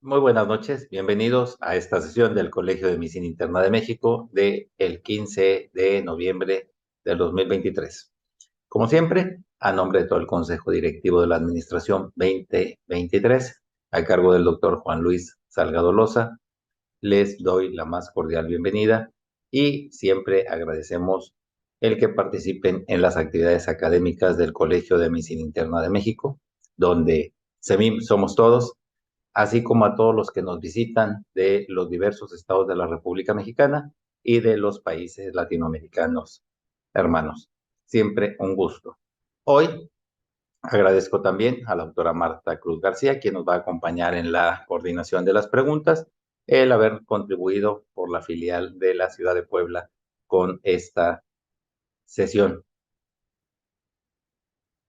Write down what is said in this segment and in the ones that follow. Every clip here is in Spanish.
Muy buenas noches, bienvenidos a esta sesión del Colegio de Medicina Interna de México del 15 de noviembre del 2023. Como siempre, a nombre de todo el Consejo Directivo de la Administración 2023, a cargo del doctor Juan Luis Salgado Loza, les doy la más cordial bienvenida y siempre agradecemos el que participen en las actividades académicas del Colegio de Medicina Interna de México, donde CEMIM somos todos, así como a todos los que nos visitan de los diversos estados de la República Mexicana y de los países latinoamericanos hermanos. Siempre un gusto. Hoy agradezco también a la doctora Marta Cruz García, quien nos va a acompañar en la coordinación de las preguntas, el haber contribuido por la filial de la ciudad de Puebla con esta sesión.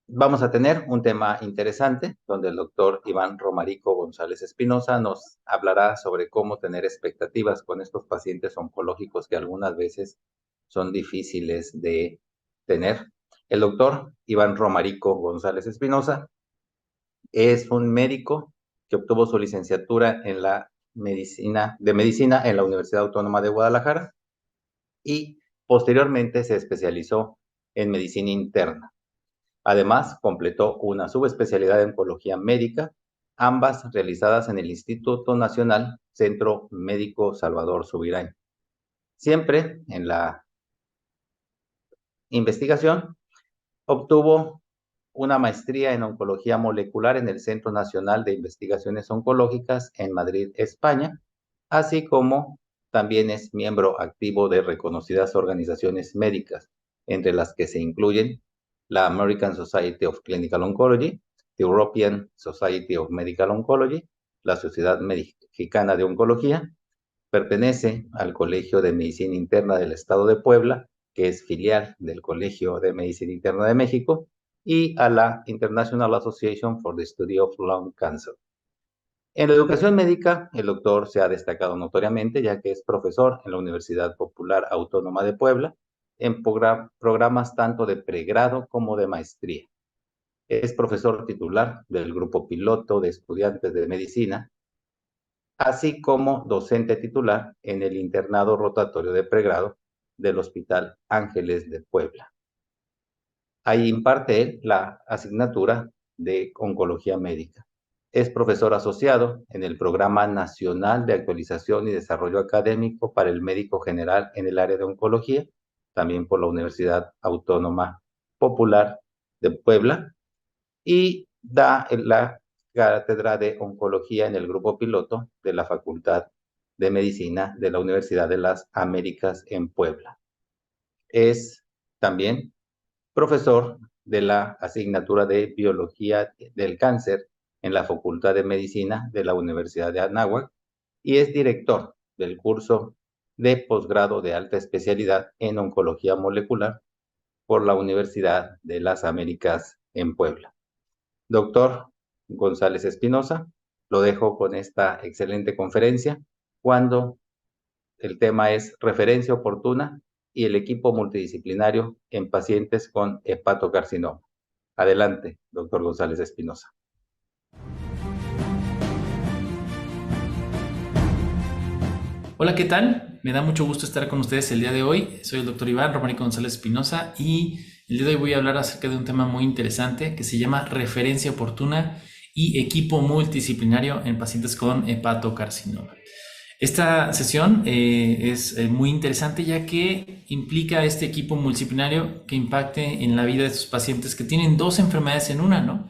Vamos a tener un tema interesante donde el doctor Iván Romarico González Espinosa nos hablará sobre cómo tener expectativas con estos pacientes oncológicos que algunas veces son difíciles de tener. El doctor Iván Romarico González Espinosa es un médico que obtuvo su licenciatura en la medicina en la Universidad Autónoma de Guadalajara y posteriormente se especializó en medicina interna. Además, completó una subespecialidad en oncología médica, ambas realizadas en el Instituto Nacional Centro Médico Salvador Subirán. Siempre en la investigación, obtuvo una maestría en oncología molecular en el Centro Nacional de Investigaciones Oncológicas en Madrid, España, así como también es miembro activo de reconocidas organizaciones médicas, entre las que se incluyen la American Society of Clinical Oncology, the European Society of Medical Oncology, la Sociedad Mexicana de Oncología. Pertenece al Colegio de Medicina Interna del Estado de Puebla, que es filial del Colegio de Medicina Interna de México, y a la International Association for the Study of Lung Cancer. En la educación médica, el doctor se ha destacado notoriamente, ya que es profesor en la Universidad Popular Autónoma de Puebla, en programas tanto de pregrado como de maestría. Es profesor titular del grupo piloto de estudiantes de medicina, así como docente titular en el internado rotatorio de pregrado del Hospital Ángeles de Puebla. Ahí imparte él la asignatura de oncología médica. Es profesor asociado en el Programa Nacional de Actualización y Desarrollo Académico para el Médico General en el área de oncología, también por la Universidad Autónoma Popular de Puebla, y da la cátedra de oncología en el grupo piloto de la Facultad de Medicina de la Universidad de las Américas en Puebla. Es también profesor de la asignatura de Biología del Cáncer en la Facultad de Medicina de la Universidad de Anáhuac y es director del curso de posgrado de alta especialidad en oncología molecular por la Universidad de las Américas en Puebla. Doctor González Espinosa, lo dejo con esta excelente conferencia cuando el tema es referencia oportuna y el equipo multidisciplinario en pacientes con hepatocarcinoma. Adelante, doctor González Espinosa. Hola, ¿qué tal? Me da mucho gusto estar con ustedes el día de hoy. Soy el doctor Iván Romarico González Espinosa y el día de hoy voy a hablar acerca de un tema muy interesante que se llama referencia oportuna y equipo multidisciplinario en pacientes con hepatocarcinoma. Esta sesión es muy interesante ya que implica este equipo multidisciplinario que impacte en la vida de estos pacientes que tienen dos enfermedades en una, ¿no?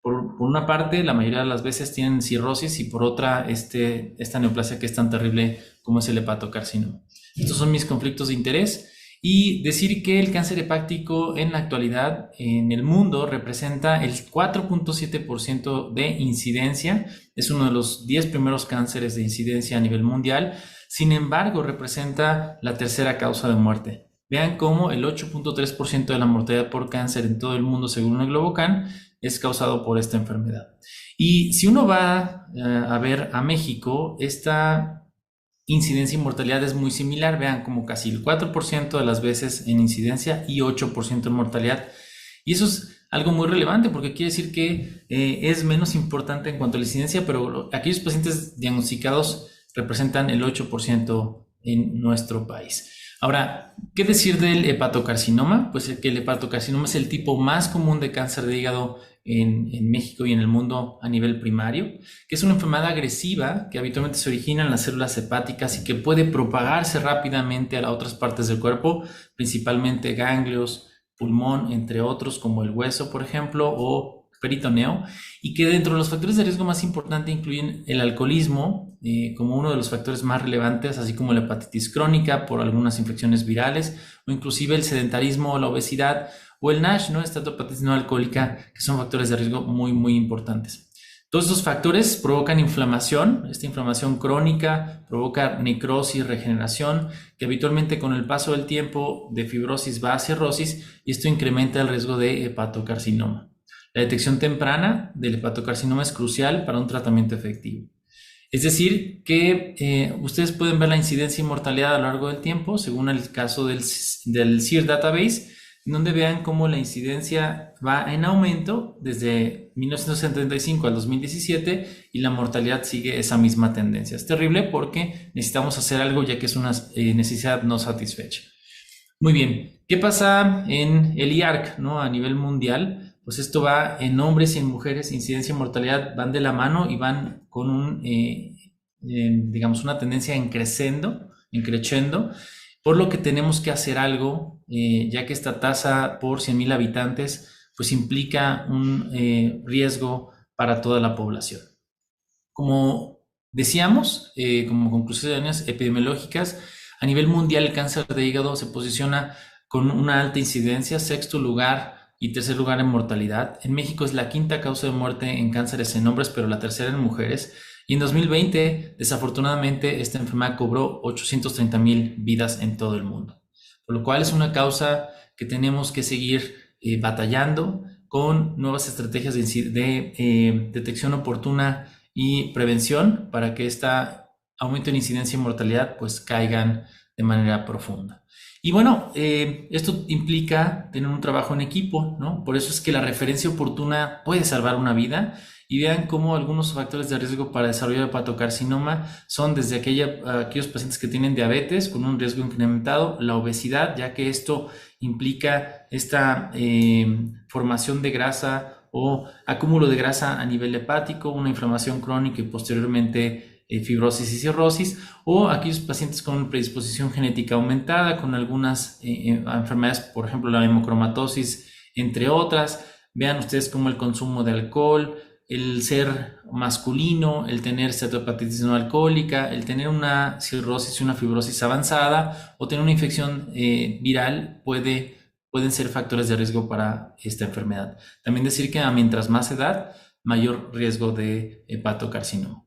Por una parte, la mayoría de las veces tienen cirrosis y por otra, esta neoplasia que es tan terrible como es el hepatocarcinoma. Estos son mis conflictos de interés y decir que el cáncer hepático en la actualidad en el mundo representa el 4.7% de incidencia. Es uno de los 10 primeros cánceres de incidencia a nivel mundial. Sin embargo, representa la tercera causa de muerte. Vean cómo el 8.3% de la mortalidad por cáncer en todo el mundo, según el Globocan, es causado por esta enfermedad. Y si uno va a ver a México, esta incidencia y mortalidad es muy similar. Vean como casi el 4% de las veces en incidencia y 8% en mortalidad. Y eso es algo muy relevante porque quiere decir que es menos importante en cuanto a la incidencia, pero aquellos pacientes diagnosticados representan el 8% en nuestro país. Ahora, ¿qué decir del hepatocarcinoma? Pues que el hepatocarcinoma es el tipo más común de cáncer de hígado en México y en el mundo a nivel primario, que es una enfermedad agresiva que habitualmente se origina en las células hepáticas y que puede propagarse rápidamente a otras partes del cuerpo, principalmente ganglios, pulmón, entre otros, como el hueso, por ejemplo, o peritoneo, y que dentro de los factores de riesgo más importantes incluyen el alcoholismo como uno de los factores más relevantes, así como la hepatitis crónica por algunas infecciones virales, o inclusive el sedentarismo o la obesidad, o el NASH, ¿no? Esteatopatitis no alcohólica, que son factores de riesgo muy, muy importantes. Todos estos factores provocan inflamación, esta inflamación crónica provoca necrosis, regeneración, que habitualmente con el paso del tiempo de fibrosis va a cirrosis y esto incrementa el riesgo de hepatocarcinoma. La detección temprana del hepatocarcinoma es crucial para un tratamiento efectivo. Es decir, que ustedes pueden ver la incidencia y mortalidad a lo largo del tiempo, según el caso del SEER Database, en donde vean cómo la incidencia va en aumento desde 1975 al 2017 y la mortalidad sigue esa misma tendencia. Es terrible porque necesitamos hacer algo ya que es una necesidad no satisfecha. Muy bien, ¿qué pasa en el IARC, ¿no? A nivel mundial? Pues esto va en hombres y en mujeres, incidencia y mortalidad van de la mano y van con digamos, una tendencia en creciendo, por lo que tenemos que hacer algo, ya que esta tasa por 100,000 habitantes pues implica un riesgo para toda la población. Como decíamos, como conclusiones epidemiológicas, a nivel mundial el cáncer de hígado se posiciona con una alta incidencia, sexto lugar y tercer lugar en mortalidad. En México es la quinta causa de muerte en cánceres en hombres, pero la tercera en mujeres. Y en 2020, desafortunadamente, esta enfermedad cobró 830,000 vidas en todo el mundo. Por lo cual es una causa que tenemos que seguir batallando con nuevas estrategias de detección oportuna y prevención para que este aumento en incidencia y mortalidad pues caigan de manera profunda. Y bueno, esto implica tener un trabajo en equipo, ¿no? Por eso es que la referencia oportuna puede salvar una vida. Y vean cómo algunos factores de riesgo para desarrollar hepatocarcinoma son desde aquellos pacientes que tienen diabetes con un riesgo incrementado, la obesidad, ya que esto implica esta formación de grasa o acúmulo de grasa a nivel hepático, una inflamación crónica y posteriormente fibrosis y cirrosis, o aquellos pacientes con predisposición genética aumentada, con algunas enfermedades, por ejemplo la hemocromatosis, entre otras. Vean ustedes cómo el consumo de alcohol, el ser masculino, el tener cetohepatitis no alcohólica, el tener una cirrosis y una fibrosis avanzada o tener una infección viral pueden ser factores de riesgo para esta enfermedad. También decir que a mientras más edad, mayor riesgo de hepatocarcinoma.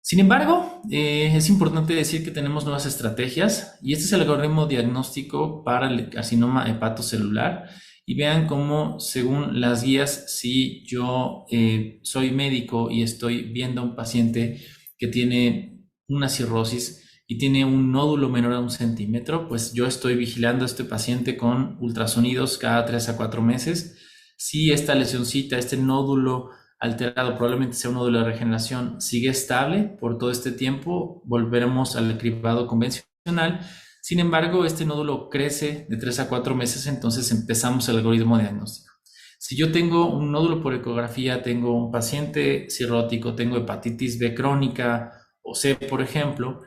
Sin embargo, es importante decir que tenemos nuevas estrategias y este es el algoritmo diagnóstico para el carcinoma hepatocelular. Y vean cómo, según las guías, si yo soy médico y estoy viendo a un paciente que tiene una cirrosis y tiene un nódulo menor a 1 centímetro, pues yo estoy vigilando a este paciente con ultrasonidos cada 3 a 4 meses. Si esta lesioncita, este nódulo alterado, probablemente sea un nódulo de regeneración, sigue estable por todo este tiempo, volveremos al cribado convencional. Sin embargo, este nódulo crece de 3 a 4 meses, entonces empezamos el algoritmo diagnóstico. Si yo tengo un nódulo por ecografía, tengo un paciente cirrótico, tengo hepatitis B crónica o C, por ejemplo,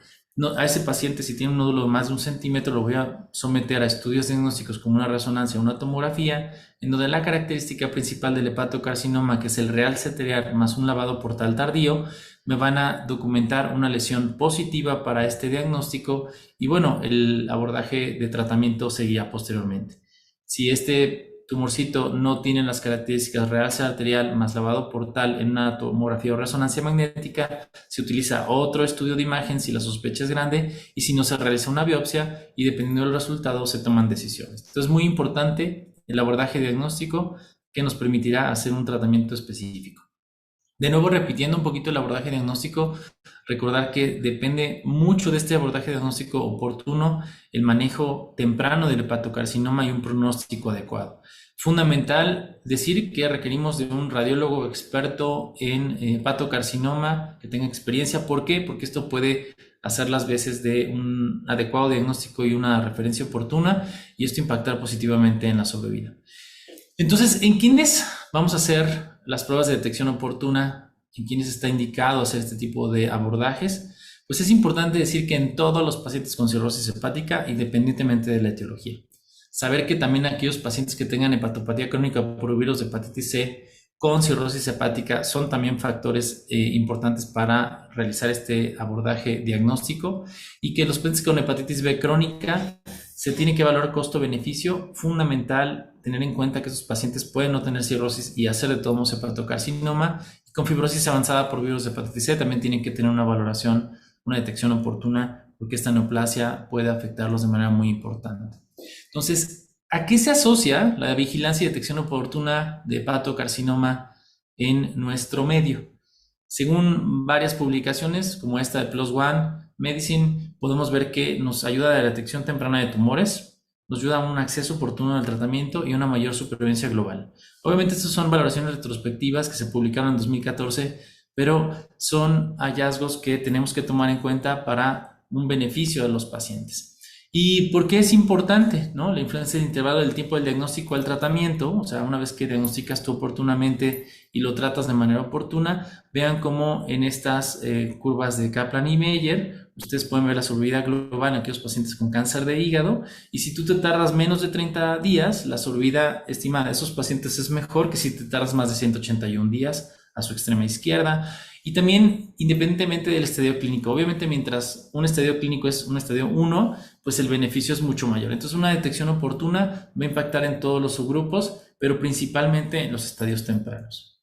a ese paciente, si tiene un nódulo de más de 1 centímetro, lo voy a someter a estudios diagnósticos como una resonancia o una tomografía, en donde la característica principal del hepatocarcinoma, que es el real cetereal más un lavado portal tardío, me van a documentar una lesión positiva para este diagnóstico y bueno, el abordaje de tratamiento seguía posteriormente. Si este tumorcito no tiene las características real arterial más lavado portal en una tomografía o resonancia magnética, se utiliza otro estudio de imagen si la sospecha es grande y si no se realiza una biopsia y dependiendo del resultado se toman decisiones. Entonces es muy importante el abordaje diagnóstico que nos permitirá hacer un tratamiento específico. De nuevo, repitiendo un poquito el abordaje diagnóstico, recordar que depende mucho de este abordaje diagnóstico oportuno el manejo temprano del hepatocarcinoma y un pronóstico adecuado. Fundamental decir que requerimos de un radiólogo experto en hepatocarcinoma que tenga experiencia. ¿Por qué? Porque esto puede hacer las veces de un adecuado diagnóstico y una referencia oportuna y esto impactar positivamente en la sobrevida. Entonces, ¿en quiénes vamos a hacer las pruebas de detección oportuna? ¿En quiénes está indicado hacer este tipo de abordajes? Pues es importante decir que en todos los pacientes con cirrosis hepática, independientemente de la etiología. Saber que también aquellos pacientes que tengan hepatopatía crónica por virus de hepatitis C con cirrosis hepática son también factores importantes para realizar este abordaje diagnóstico, y que los pacientes con hepatitis B crónica se tiene que evaluar costo-beneficio. Fundamental tener en cuenta que esos pacientes pueden no tener cirrosis y hacer de todos modos hepatocarcinoma, y con fibrosis avanzada por virus de hepatitis C también tienen que tener una valoración, una detección oportuna, porque esta neoplasia puede afectarlos de manera muy importante. Entonces, ¿a qué se asocia la vigilancia y detección oportuna de hepatocarcinoma en nuestro medio? Según varias publicaciones, como esta de PLOS ONE Medicine, podemos ver que nos ayuda a la detección temprana de tumores, nos ayuda a un acceso oportuno al tratamiento y una mayor supervivencia global. Obviamente, estas son valoraciones retrospectivas que se publicaron en 2014, pero son hallazgos que tenemos que tomar en cuenta para un beneficio de los pacientes. ¿Y por qué es importante, ¿no? La influencia del intervalo del tiempo del diagnóstico al tratamiento. O sea, una vez que diagnosticas tú oportunamente y lo tratas de manera oportuna, vean cómo en estas curvas de Kaplan y Meyer, ustedes pueden ver la sobrevida global en aquellos pacientes con cáncer de hígado, y si tú te tardas menos de 30 días, la sobrevida estimada de esos pacientes es mejor que si te tardas más de 181 días a su extrema izquierda. Y también, independientemente del estadio clínico, obviamente mientras un estadio clínico es un estadio 1, pues el beneficio es mucho mayor. Entonces, una detección oportuna va a impactar en todos los subgrupos, pero principalmente en los estadios tempranos.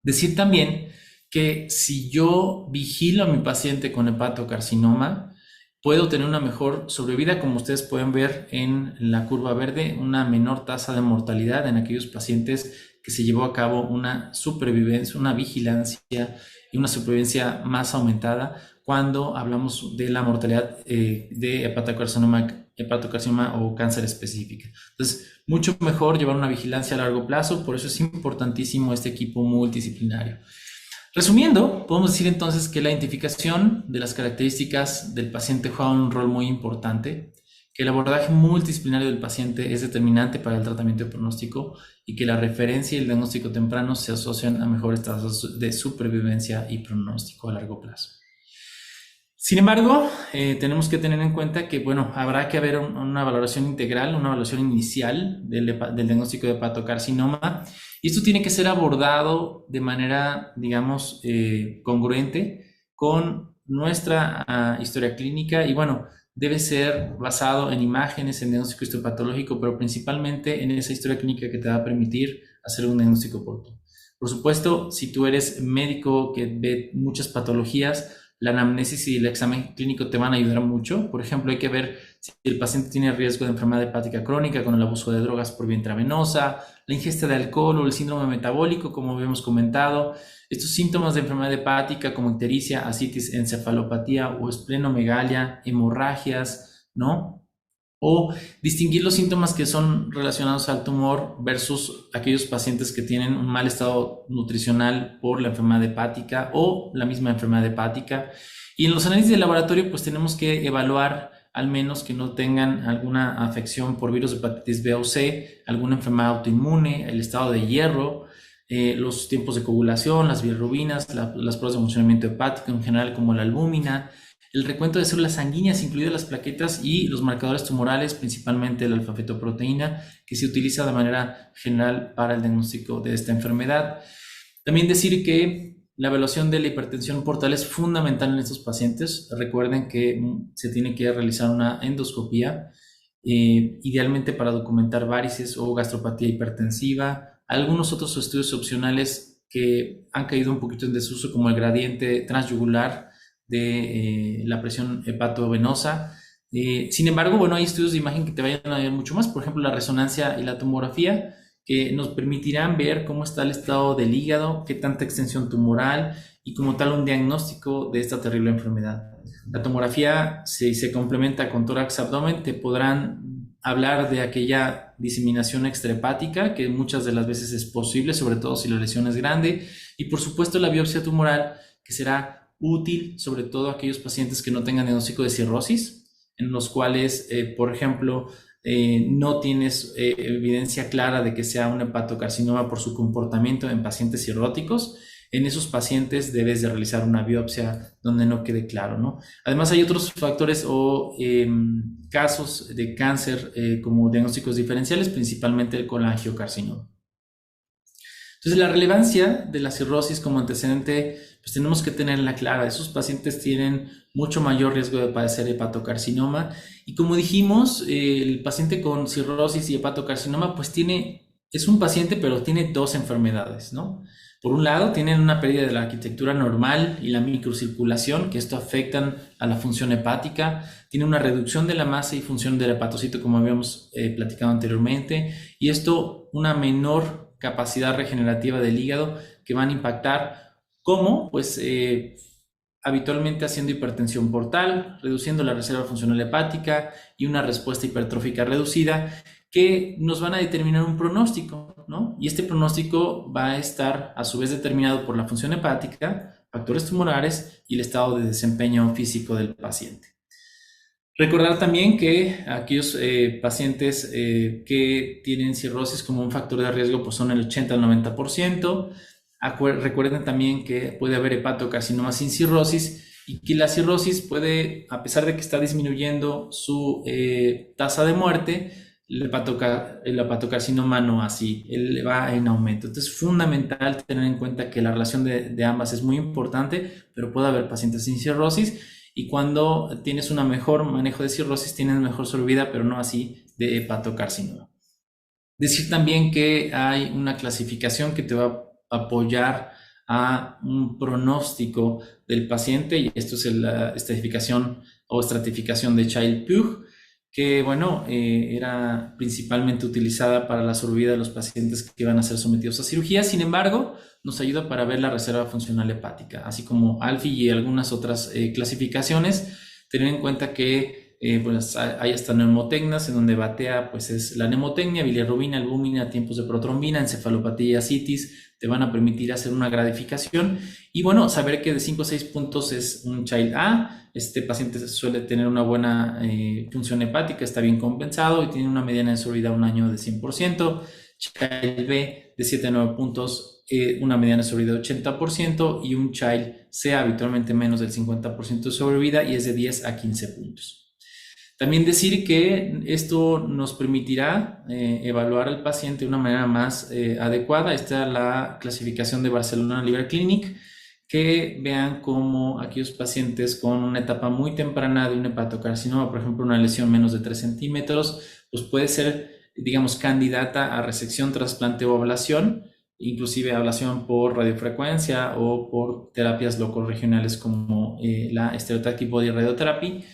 Decir también que si yo vigilo a mi paciente con hepatocarcinoma, puedo tener una mejor sobrevida, como ustedes pueden ver en la curva verde, una menor tasa de mortalidad en aquellos pacientes que se llevó a cabo una supervivencia, una vigilancia y una supervivencia más aumentada cuando hablamos de la mortalidad de hepatocarcinoma o cáncer específica. Entonces, mucho mejor llevar una vigilancia a largo plazo, por eso es importantísimo este equipo multidisciplinario. Resumiendo, podemos decir entonces que la identificación de las características del paciente juega un rol muy importante, que el abordaje multidisciplinario del paciente es determinante para el tratamiento de pronóstico, y que la referencia y el diagnóstico temprano se asocian a mejores tasas de supervivencia y pronóstico a largo plazo. Sin embargo, tenemos que tener en cuenta que, bueno, habrá que haber una valoración integral, una evaluación inicial del diagnóstico de hepatocarcinoma, y esto tiene que ser abordado de manera, digamos, congruente con nuestra historia clínica, y bueno, debe ser basado en imágenes, en diagnóstico histopatológico, pero principalmente en esa historia clínica que te va a permitir hacer un diagnóstico oportuno. Por supuesto, si tú eres médico que ve muchas patologías, la anamnesis y el examen clínico te van a ayudar mucho. Por ejemplo, hay que ver si el paciente tiene riesgo de enfermedad hepática crónica con el abuso de drogas por vía intravenosa, la ingesta de alcohol o el síndrome metabólico, como habíamos comentado. Estos síntomas de enfermedad hepática como ictericia, ascitis, encefalopatía o esplenomegalia, hemorragias, ¿no? O distinguir los síntomas que son relacionados al tumor versus aquellos pacientes que tienen un mal estado nutricional por la enfermedad hepática o la misma enfermedad hepática. Y en los análisis de laboratorio, pues tenemos que evaluar al menos que no tengan alguna afección por virus de hepatitis B o C, alguna enfermedad autoinmune, el estado de hierro, los tiempos de coagulación, las bilirrubinas, las pruebas de funcionamiento hepático en general, como la albúmina, el recuento de células sanguíneas, incluidas las plaquetas, y los marcadores tumorales, principalmente la alfa-fetoproteína, que se utiliza de manera general para el diagnóstico de esta enfermedad. También decir que la evaluación de la hipertensión portal es fundamental en estos pacientes. Recuerden que se tiene que realizar una endoscopía, idealmente para documentar varices o gastropatía hipertensiva. Algunos otros estudios opcionales que han caído un poquito en desuso, como el gradiente transyugular de la presión hepatovenosa. Sin embargo, bueno, hay estudios de imagen que te vayan a ayudar mucho más, por ejemplo, la resonancia y la tomografía, que nos permitirán ver cómo está el estado del hígado, qué tanta extensión tumoral y como tal un diagnóstico de esta terrible enfermedad. La tomografía, si se complementa con tórax abdomen, te podrán hablar de aquella diseminación extrahepática, que muchas de las veces es posible, sobre todo si la lesión es grande, y por supuesto la biopsia tumoral, que será útil sobre todo a aquellos pacientes que no tengan diagnóstico de cirrosis, en los cuales, por ejemplo, no tienes evidencia clara de que sea un hepatocarcinoma por su comportamiento en pacientes cirróticos. En esos pacientes debes de realizar una biopsia donde no quede claro, ¿no? Además hay otros factores o casos de cáncer como diagnósticos diferenciales, principalmente el colangiocarcinoma. Entonces, la relevancia de la cirrosis como antecedente, pues tenemos que tenerla clara. Esos pacientes tienen mucho mayor riesgo de padecer hepatocarcinoma. Y como dijimos, el paciente con cirrosis y hepatocarcinoma, pues es un paciente, pero tiene dos enfermedades, ¿no? Por un lado, tienen una pérdida de la arquitectura normal y la microcirculación, que esto afectan a la función hepática. Tiene una reducción de la masa y función del hepatocito, como habíamos platicado anteriormente. Y esto, una menor capacidad regenerativa del hígado, que van a impactar como pues habitualmente haciendo hipertensión portal, reduciendo la reserva funcional hepática y una respuesta hipertrófica reducida, que nos van a determinar un pronóstico, ¿no? Y este pronóstico va a estar a su vez determinado por la función hepática, factores tumorales y el estado de desempeño físico del paciente. Recordar también que aquellos pacientes que tienen cirrosis como un factor de riesgo pues son el 80 al 90%. Recuerden también que puede haber hepatocarcinoma sin cirrosis y que la cirrosis puede, a pesar de que está disminuyendo su tasa de muerte, el hepatocarcinoma no así, él va en aumento. Entonces es fundamental tener en cuenta que la relación de ambas es muy importante, pero puede haber pacientes sin cirrosis. Y cuando tienes un mejor manejo de cirrosis, tienes mejor sobrevida, pero no así de hepatocarcinoma. Decir también que hay una clasificación que te va a apoyar a un pronóstico del paciente, y esto es la estratificación o estratificación de Child-Pugh, que bueno, era principalmente utilizada para la sobrevida de los pacientes que iban a ser sometidos a cirugía. Sin embargo, nos ayuda para ver la reserva funcional hepática, así como ALFI y algunas otras clasificaciones. Tener en cuenta que pues hay hasta neumotecnias en donde batea pues es la nemotecnia, bilirrubina, albúmina, tiempos de protrombina, encefalopatía, ascitis, te van a permitir hacer una gradificación y bueno, saber que de 5 a 6 puntos es un Child A. Este paciente suele tener una buena función hepática, está bien compensado y tiene una mediana de sobrevida un año de 100%. Child B de 7 a 9 puntos, una mediana de sobrevida de 80% y un Child C habitualmente menos del 50% de sobrevida y es de 10 a 15 puntos. También decir que esto nos permitirá evaluar al paciente de una manera más adecuada. Esta es la clasificación de Barcelona Liver Clinic, que vean cómo aquellos pacientes con una etapa muy temprana de un hepatocarcinoma, por ejemplo una lesión menos de 3 centímetros, pues puede ser, digamos, candidata a resección, trasplante o ablación, inclusive ablación por radiofrecuencia o por terapias locorregionales como la Stereotactic Body Radiotherapy.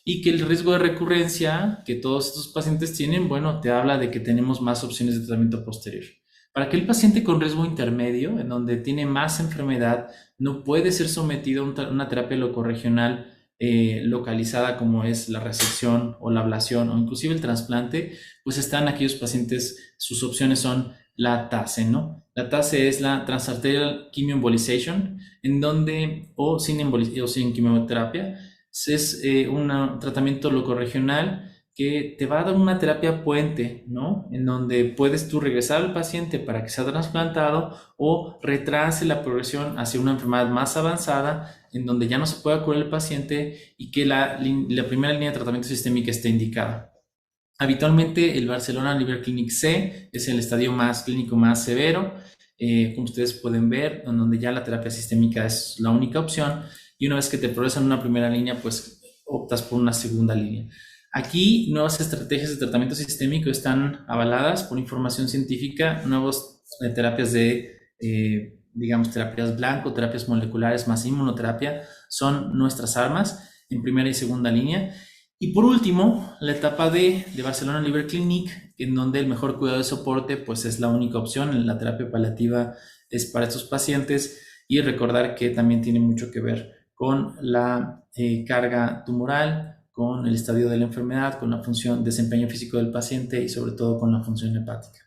Y que el riesgo de recurrencia que todos estos pacientes tienen, bueno, te habla de que tenemos más opciones de tratamiento posterior. Para aquel paciente con riesgo intermedio, en donde tiene más enfermedad, no puede ser sometido a una terapia locorregional localizada como es la resección o la ablación o inclusive el trasplante, pues están aquellos pacientes, sus opciones son la TACE, ¿no? La TACE es la Transarterial Chemoembolization, en donde, o sin quimioterapia, es un tratamiento locorregional que te va a dar una terapia puente, ¿no? En donde puedes tú regresar al paciente para que sea trasplantado o retrase la progresión hacia una enfermedad más avanzada en donde ya no se pueda curar el paciente y que la primera línea de tratamiento sistémica esté indicada. Habitualmente el Barcelona Liver Clinic C es el estadio más clínico más severo, como ustedes pueden ver, en donde ya la terapia sistémica es la única opción. Y una vez que te progresan una primera línea, pues optas por una segunda línea. Aquí nuevas estrategias de tratamiento sistémico están avaladas por información científica, nuevas terapias digamos, terapias blanco, terapias moleculares más inmunoterapia son nuestras armas en primera y segunda línea. Y por último, la etapa de Barcelona Liver Clinic, en donde el mejor cuidado de soporte pues es la única opción, la terapia paliativa es para estos pacientes y recordar que también tiene mucho que ver con la carga tumoral, con el estadio de la enfermedad, con la función, desempeño físico del paciente y sobre todo con la función hepática.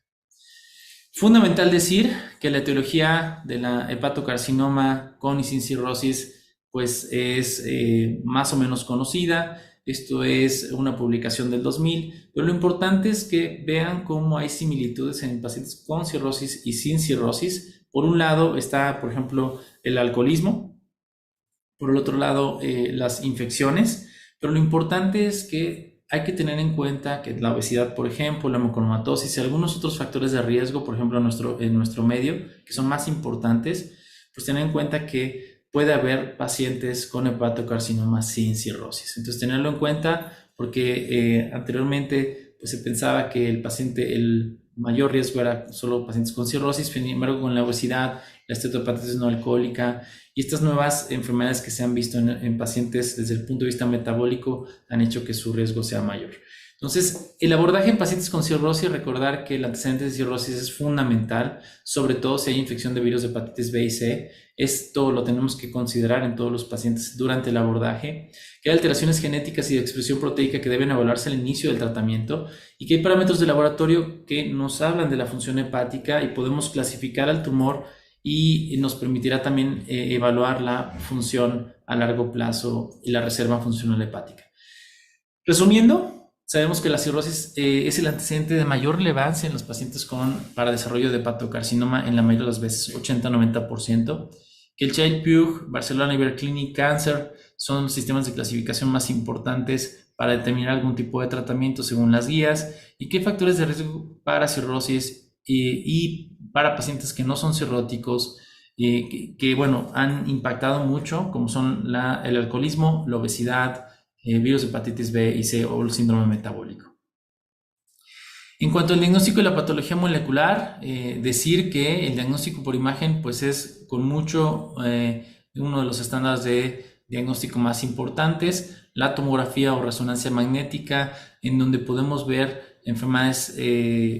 Fundamental decir que la etiología de la hepatocarcinoma con y sin cirrosis pues es más o menos conocida. Esto es una publicación del 2000, pero lo importante es que vean cómo hay similitudes en pacientes con cirrosis y sin cirrosis. Por un lado está, por ejemplo, el alcoholismo, por el otro lado las infecciones, pero lo importante es que hay que tener en cuenta que la obesidad, por ejemplo, la hemocromatosis y algunos otros factores de riesgo, por ejemplo, en nuestro medio, que son más importantes, pues tener en cuenta que puede haber pacientes con hepatocarcinoma sin cirrosis. Entonces, tenerlo en cuenta porque anteriormente pues, se pensaba que el mayor riesgo era solo pacientes con cirrosis, sin embargo, con la obesidad, la esteatopatitis no alcohólica y estas nuevas enfermedades que se han visto en pacientes desde el punto de vista metabólico han hecho que su riesgo sea mayor. Entonces, el abordaje en pacientes con cirrosis, recordar que el antecedente de cirrosis es fundamental, sobre todo si hay infección de virus de hepatitis B y C. Esto lo tenemos que considerar en todos los pacientes durante el abordaje. Que hay alteraciones genéticas y de expresión proteica que deben evaluarse al inicio del tratamiento y que hay parámetros de laboratorio que nos hablan de la función hepática y podemos clasificar al tumor y nos permitirá también evaluar la función a largo plazo y la reserva funcional hepática. Resumiendo, sabemos que la cirrosis es el antecedente de mayor relevancia en los pacientes para desarrollo de hepatocarcinoma en la mayoría de las veces, 80-90%, que el Child-Pugh, Barcelona Liver Clinic Cancer son los sistemas de clasificación más importantes para determinar algún tipo de tratamiento según las guías y qué factores de riesgo para cirrosis y para pacientes que no son cirróticos, que bueno, han impactado mucho, como son el alcoholismo, la obesidad, virus de hepatitis B y C o el síndrome metabólico. En cuanto al diagnóstico y la patología molecular, decir que el diagnóstico por imagen pues es con mucho uno de los estándares de diagnóstico más importantes, la tomografía o resonancia magnética, en donde podemos ver enfermedades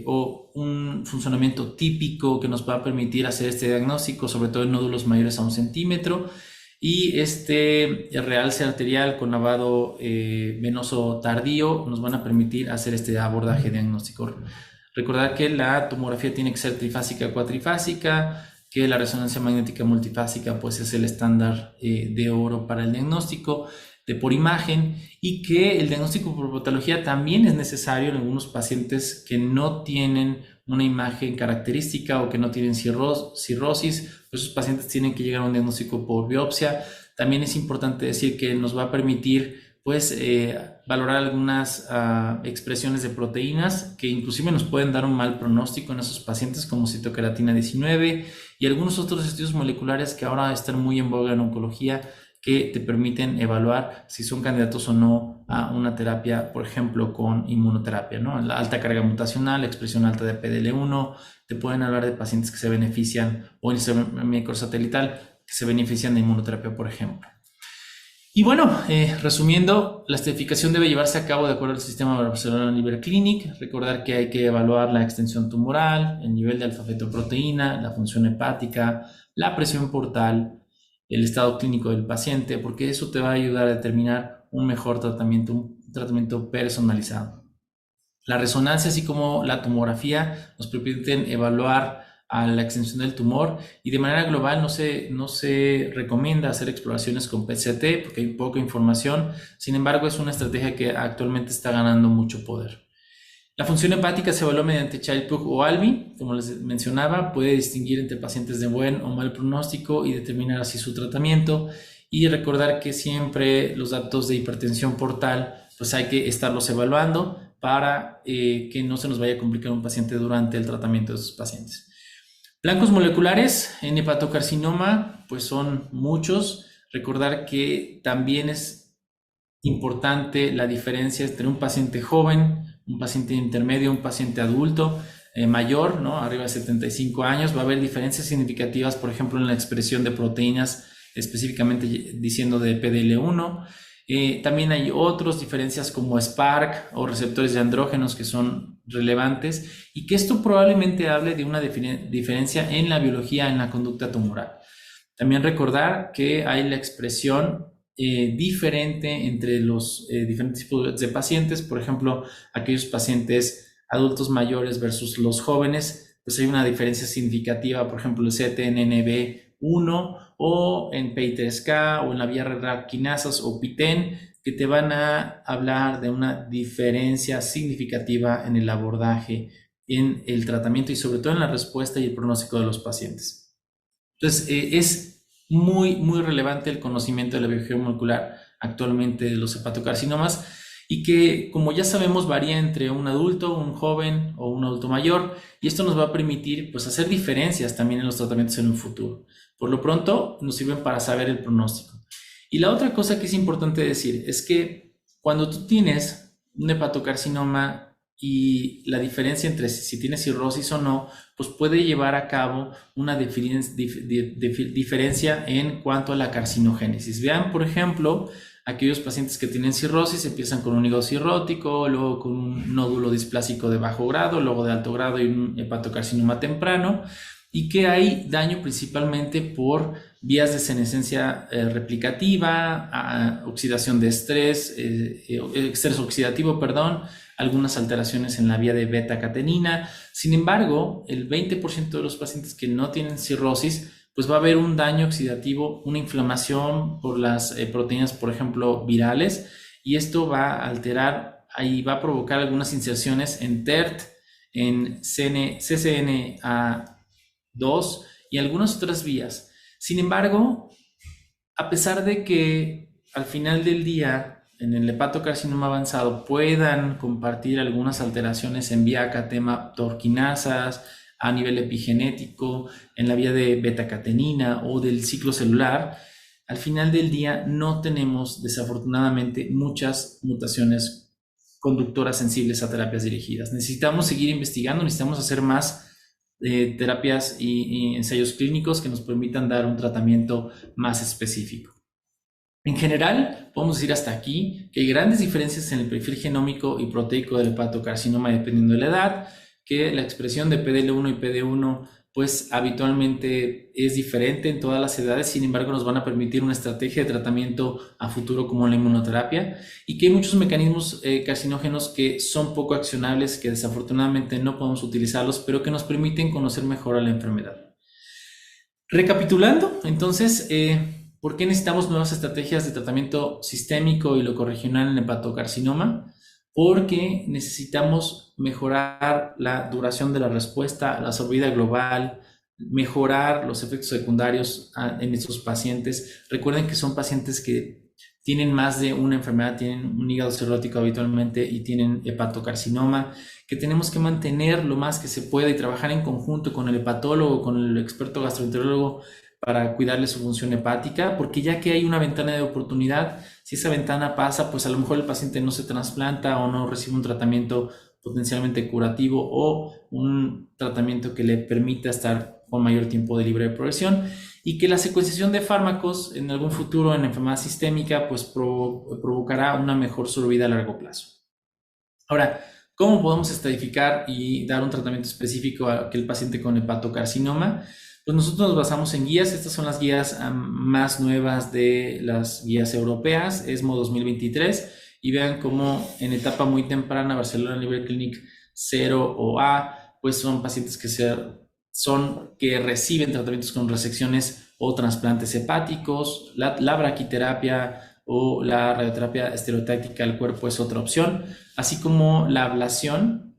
o un funcionamiento típico que nos va a permitir hacer este diagnóstico, sobre todo en nódulos mayores a 1 centímetro, y el realce arterial con lavado venoso tardío nos van a permitir hacer este abordaje diagnóstico. Recordar que la tomografía tiene que ser trifásica o cuatrifásica, que la resonancia magnética multifásica pues es el estándar de oro para el diagnóstico de por imagen y que el diagnóstico por patología también es necesario en algunos pacientes que no tienen una imagen característica o que no tienen cirrosis, pues esos pacientes tienen que llegar a un diagnóstico por biopsia. También es importante decir que nos va a permitir pues valorar algunas expresiones de proteínas que inclusive nos pueden dar un mal pronóstico en esos pacientes como citoqueratina 19 y algunos otros estudios moleculares que ahora están muy en boga en oncología que te permiten evaluar si son candidatos o no a una terapia, por ejemplo, con inmunoterapia, ¿no? La alta carga mutacional, la expresión alta de PDL1, te pueden hablar de pacientes que se benefician, o en el microsatelital, que se benefician de inmunoterapia, por ejemplo. Y bueno, resumiendo, la estratificación debe llevarse a cabo de acuerdo al sistema Barcelona Liver Clinic. Recordar que hay que evaluar la extensión tumoral, el nivel de alfa-fetoproteína, la función hepática, la presión portal, el estado clínico del paciente, porque eso te va a ayudar a determinar un mejor tratamiento, un tratamiento personalizado. La resonancia, así como la tomografía, nos permiten evaluar a la extensión del tumor y de manera global no se recomienda hacer exploraciones con PET-CT porque hay poca información. Sin embargo, es una estrategia que actualmente está ganando mucho poder. La función hepática se evalúa mediante Child-Pugh o ALBI, como les mencionaba, puede distinguir entre pacientes de buen o mal pronóstico y determinar así su tratamiento. Y recordar que siempre los datos de hipertensión portal, pues hay que estarlos evaluando para que no se nos vaya a complicar un paciente durante el tratamiento de esos pacientes. Blancos moleculares en hepatocarcinoma, pues son muchos. Recordar que también es importante la diferencia entre un paciente joven, un paciente intermedio, un paciente adulto mayor, ¿no? Arriba de 75 años. Va a haber diferencias significativas, por ejemplo, en la expresión de proteínas, específicamente diciendo de PDL1. También hay otras diferencias como Spark o receptores de andrógenos que son relevantes y que esto probablemente hable de una diferencia en la biología, en la conducta tumoral. También recordar que hay la expresión diferente entre los diferentes tipos de pacientes. Por ejemplo, aquellos pacientes adultos mayores versus los jóvenes, pues hay una diferencia significativa, por ejemplo, el CTNNB1 o en PI3K o en la vía RAP quinasas o PITEN, que te van a hablar de una diferencia significativa en el abordaje, en el tratamiento y sobre todo en la respuesta y el pronóstico de los pacientes. Entonces, es muy relevante el conocimiento de la biología molecular actualmente de los hepatocarcinomas y que, como ya sabemos, varía entre un adulto, un joven o un adulto mayor, y esto nos va a permitir pues hacer diferencias también en los tratamientos en un futuro. Por lo pronto, nos sirven para saber el pronóstico. Y la otra cosa que es importante decir es que cuando tú tienes un hepatocarcinoma y la diferencia entre si tienes cirrosis o no, pues puede llevar a cabo una diferencia en cuanto a la carcinogénesis. Vean, por ejemplo, aquellos pacientes que tienen cirrosis empiezan con un hígado cirrótico, luego con un nódulo displásico de bajo grado, luego de alto grado y un hepatocarcinoma temprano, y que hay daño principalmente por vías de senescencia replicativa, oxidación de estrés, estrés oxidativo, perdón, algunas alteraciones en la vía de beta-catenina. Sin embargo, el 20% de los pacientes que no tienen cirrosis, pues va a haber un daño oxidativo, una inflamación por las proteínas, por ejemplo, virales, y esto va a alterar, ahí va a provocar algunas inserciones en TERT, en CCNA2 y algunas otras vías. Sin embargo, a pesar de que al final del día en el hepatocarcinoma avanzado puedan compartir algunas alteraciones en vía cateaptorquinasas a nivel epigenético, en la vía de beta-catenina o del ciclo celular, al final del día no tenemos desafortunadamente muchas mutaciones conductoras sensibles a terapias dirigidas. Necesitamos seguir investigando, necesitamos hacer más terapias y ensayos clínicos que nos permitan dar un tratamiento más específico. En general, podemos decir hasta aquí que hay grandes diferencias en el perfil genómico y proteico del hepatocarcinoma dependiendo de la edad, que la expresión de PDL1 y PD1 pues habitualmente es diferente en todas las edades, sin embargo nos van a permitir una estrategia de tratamiento a futuro como la inmunoterapia, y que hay muchos mecanismos carcinógenos que son poco accionables, que desafortunadamente no podemos utilizarlos, pero que nos permiten conocer mejor a la enfermedad. Recapitulando, entonces, ¿por qué necesitamos nuevas estrategias de tratamiento sistémico y locorregional en hepatocarcinoma? Porque necesitamos mejorar la duración de la respuesta, la sobrevida global, mejorar los efectos secundarios en estos pacientes. Recuerden que son pacientes que tienen más de una enfermedad, tienen un hígado cirrótico habitualmente y tienen hepatocarcinoma, que tenemos que mantener lo más que se pueda y trabajar en conjunto con el hepatólogo, con el experto gastroenterólogo para cuidarle su función hepática, porque ya que hay una ventana de oportunidad, si esa ventana pasa, pues a lo mejor el paciente no se trasplanta o no recibe un tratamiento potencialmente curativo o un tratamiento que le permita estar con mayor tiempo de libre progresión, y que la secuenciación de fármacos en algún futuro en enfermedad sistémica pues provocará una mejor sobrevida a largo plazo. Ahora, ¿cómo podemos estratificar y dar un tratamiento específico a aquel paciente con hepatocarcinoma? Pues nosotros nos basamos en guías. Estas son las guías más nuevas de las guías europeas, ESMO 2023, y vean cómo en etapa muy temprana, Barcelona Liver Clinic 0 o A, pues son pacientes que reciben tratamientos con resecciones o trasplantes hepáticos. La braquiterapia o la radioterapia estereotáctica del cuerpo es otra opción, así como la ablación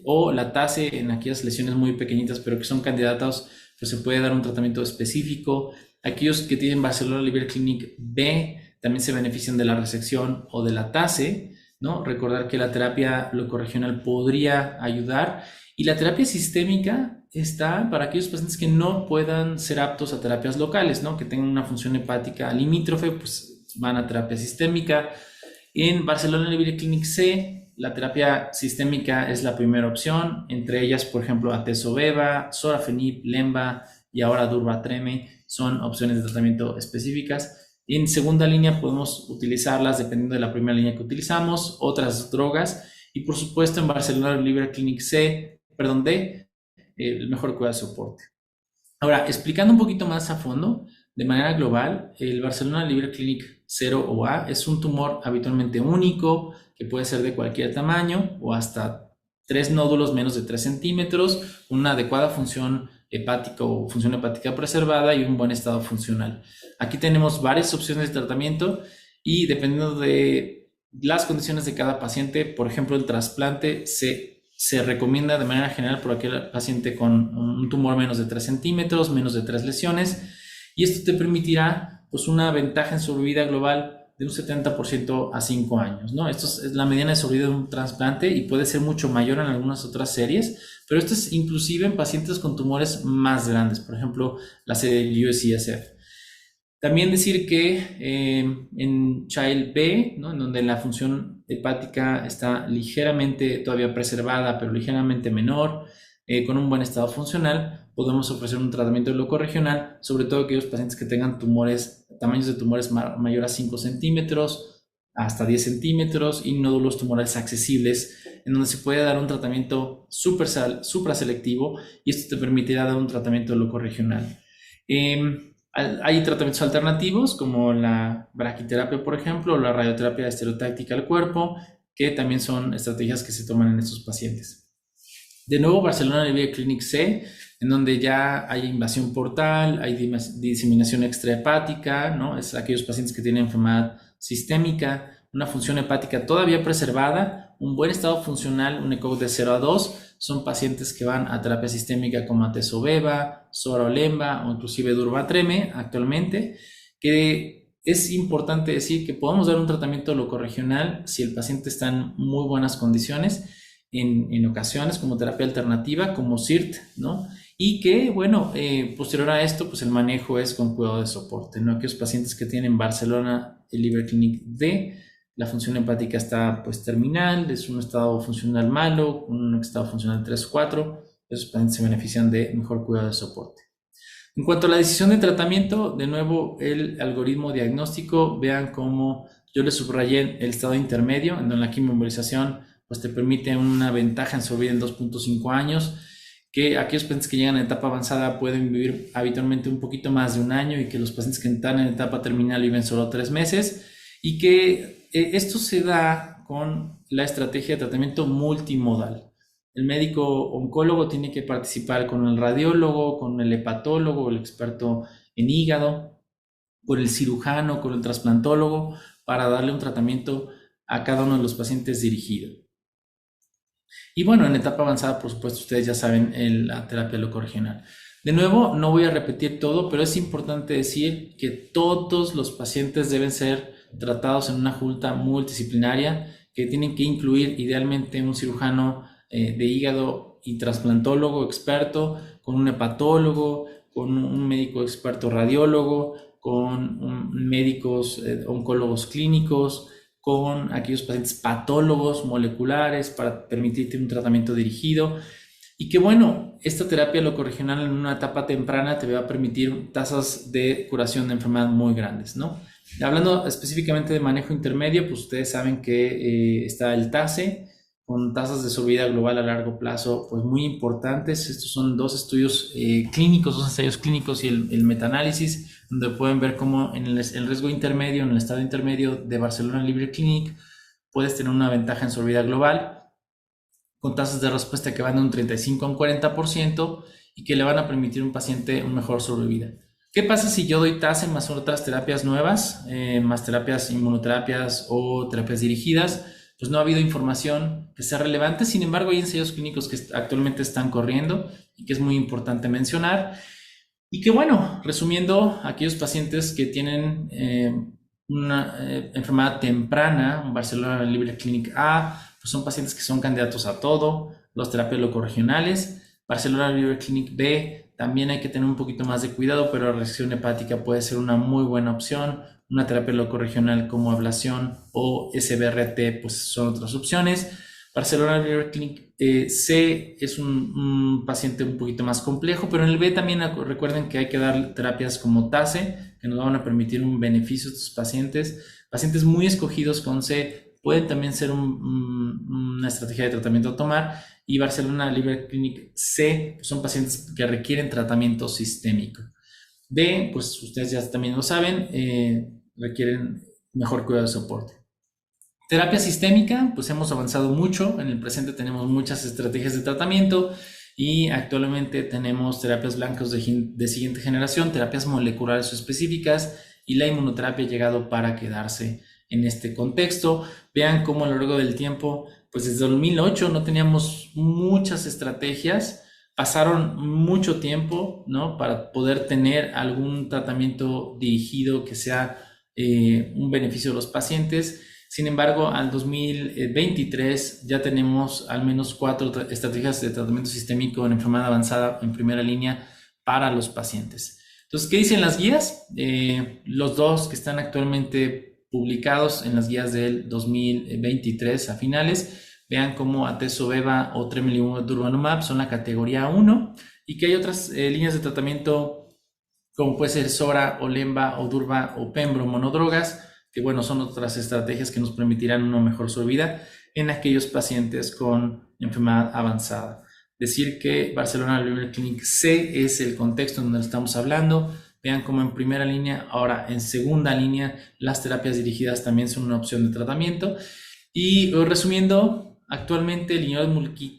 o la TACE en aquellas lesiones muy pequeñitas pero que son candidatos, pues se puede dar un tratamiento específico. Aquellos que tienen Barcelona Liver Clinic B también se benefician de la resección o de la TACE, ¿no? Recordar que la terapia locorregional podría ayudar, y la terapia sistémica está para aquellos pacientes que no puedan ser aptos a terapias locales, ¿no? Que tengan una función hepática limítrofe, pues van a terapia sistémica. En Barcelona Liver Clinic C, la terapia sistémica es la primera opción, entre ellas, por ejemplo, atezolizumab, sorafenib, lenva y ahora durvalumab son opciones de tratamiento específicas. En segunda línea podemos utilizarlas dependiendo de la primera línea que utilizamos, otras drogas, y por supuesto en Barcelona Liver Clinic D, el mejor cuidado de soporte. Ahora, explicando un poquito más a fondo, de manera global, el Barcelona Liver Clinic 0 o A. Es un tumor habitualmente único, que puede ser de cualquier tamaño o hasta 3 nódulos menos de 3 centímetros, una adecuada función hepática o función hepática preservada y un buen estado funcional. Aquí tenemos varias opciones de tratamiento y dependiendo de las condiciones de cada paciente, por ejemplo, el trasplante se recomienda de manera general por aquel paciente con un tumor menos de 3 centímetros, menos de 3 lesiones, y esto te permitirá pues una ventaja en sobrevida global de un 70% a 5 años, ¿no? Esto es la mediana de sobrevida de un trasplante y puede ser mucho mayor en algunas otras series, pero esto es inclusive en pacientes con tumores más grandes, por ejemplo, la serie del USCSF. También decir que en Child B, ¿no? En donde la función hepática está ligeramente todavía preservada, pero ligeramente menor, con un buen estado funcional, podemos ofrecer un tratamiento locorregional, sobre todo aquellos pacientes que tengan tumores, tamaños de tumores mayor a 5 centímetros, hasta 10 centímetros y nódulos tumorales accesibles, en donde se puede dar un tratamiento supraselectivo y esto te permitirá dar un tratamiento locorregional. Hay tratamientos alternativos como la braquiterapia, por ejemplo, o la radioterapia estereotáctica al cuerpo, que también son estrategias que se toman en estos pacientes. De nuevo, Barcelona Libre Clinic C, en donde ya hay invasión portal, hay diseminación extrahepática, ¿no? Es aquellos pacientes que tienen enfermedad sistémica, una función hepática todavía preservada, un buen estado funcional, un ECOG de 0 a 2, son pacientes que van a terapia sistémica como atezolizumab, sorolemba o inclusive durvalumab actualmente, que es importante decir que podemos dar un tratamiento locorregional si el paciente está en muy buenas condiciones, en ocasiones como terapia alternativa, como CIRT, ¿no? Y que, bueno, posterior a esto, pues el manejo es con cuidado de soporte, ¿no? Aquellos pacientes que tienen Barcelona Libre Clinic D, la función hepática está pues terminal, es un estado funcional malo, un estado funcional 3-4, esos pacientes se benefician de mejor cuidado de soporte. En cuanto a la decisión de tratamiento, de nuevo el algoritmo diagnóstico, vean cómo yo les subrayé el estado intermedio, en donde la quimioembolización pues te permite una ventaja en sobrevivir en 2.5 años, que aquellos pacientes que llegan a etapa avanzada pueden vivir habitualmente un poquito más de un año y que los pacientes que están en etapa terminal viven solo 3 meses y que esto se da con la estrategia de tratamiento multimodal. El médico oncólogo tiene que participar con el radiólogo, con el hepatólogo, el experto en hígado, con el cirujano, con el trasplantólogo, para darle un tratamiento a cada uno de los pacientes dirigido. Y bueno, en etapa avanzada, por supuesto, ustedes ya saben la terapia locorregional. De nuevo, no voy a repetir todo, pero es importante decir que todos los pacientes deben ser tratados en una junta multidisciplinaria que tienen que incluir idealmente un cirujano de hígado y trasplantólogo experto, con un hepatólogo, con un médico experto radiólogo, con médicos oncólogos clínicos, con aquellos pacientes patólogos moleculares para permitirte un tratamiento dirigido. Y que bueno, esta terapia locorregional en una etapa temprana te va a permitir tasas de curación de enfermedad muy grandes, ¿no? Hablando específicamente de manejo intermedio, pues ustedes saben que está el TACE, con tasas de sobrevida global a largo plazo, pues muy importantes. Estos son 2 estudios clínicos, 2 ensayos clínicos y el metaanálisis, donde pueden ver cómo en el riesgo intermedio, en el estado intermedio de Barcelona Libre Clinic, puedes tener una ventaja en sobrevida global, con tasas de respuesta que van de un 35 a un 40% y que le van a permitir a un paciente un mejor sobrevida. ¿Qué pasa si yo doy TACE más otras terapias nuevas, más terapias inmunoterapias o terapias dirigidas? Pues no ha habido información que sea relevante, sin embargo hay ensayos clínicos que actualmente están corriendo y que es muy importante mencionar. Y que bueno, resumiendo, aquellos pacientes que tienen una enfermedad temprana, un Barcelona Libre Clinic A, pues son pacientes que son candidatos a todo, los terapias locorregionales. Barcelona Libre Clinic B, también hay que tener un poquito más de cuidado, pero la reacción hepática puede ser una muy buena opción. Una terapia locorregional como ablación o SBRT, pues son otras opciones. Barcelona Libre Clinic C es un paciente un poquito más complejo, pero en el B también recuerden que hay que dar terapias como TACE, que nos van a permitir un beneficio a estos pacientes. Pacientes muy escogidos con C pueden también ser una estrategia de tratamiento a tomar. Y Barcelona Libre Clinic C pues son pacientes que requieren tratamiento sistémico. D, pues ustedes ya también lo saben, requieren mejor cuidado de soporte. Terapia sistémica, pues hemos avanzado mucho. En el presente tenemos muchas estrategias de tratamiento y actualmente tenemos terapias blancas de siguiente generación, terapias moleculares o específicas, y la inmunoterapia ha llegado para quedarse en este contexto. Vean cómo a lo largo del tiempo, pues desde 2008 no teníamos muchas estrategias, pasaron mucho tiempo, ¿no? Para poder tener algún tratamiento dirigido que sea un beneficio de los pacientes. Sin embargo, al 2023 ya tenemos al menos 4 estrategias de tratamiento sistémico en enfermedad avanzada en primera línea para los pacientes. Entonces, ¿qué dicen las guías? Los dos que están actualmente publicados en las guías del 2023 a finales, vean cómo atezolizumab o tremelimumab durvalumab son la categoría 1 y que hay otras líneas de tratamiento como puede ser Sora o Lemba o Durva o Pembro monodrogas, que bueno, son otras estrategias que nos permitirán una mejor sobrevida en aquellos pacientes con enfermedad avanzada. Decir que Barcelona Liver Clinic C es el contexto en donde estamos hablando. Vean cómo en primera línea, ahora en segunda línea, las terapias dirigidas también son una opción de tratamiento. Y resumiendo, actualmente el inhibidor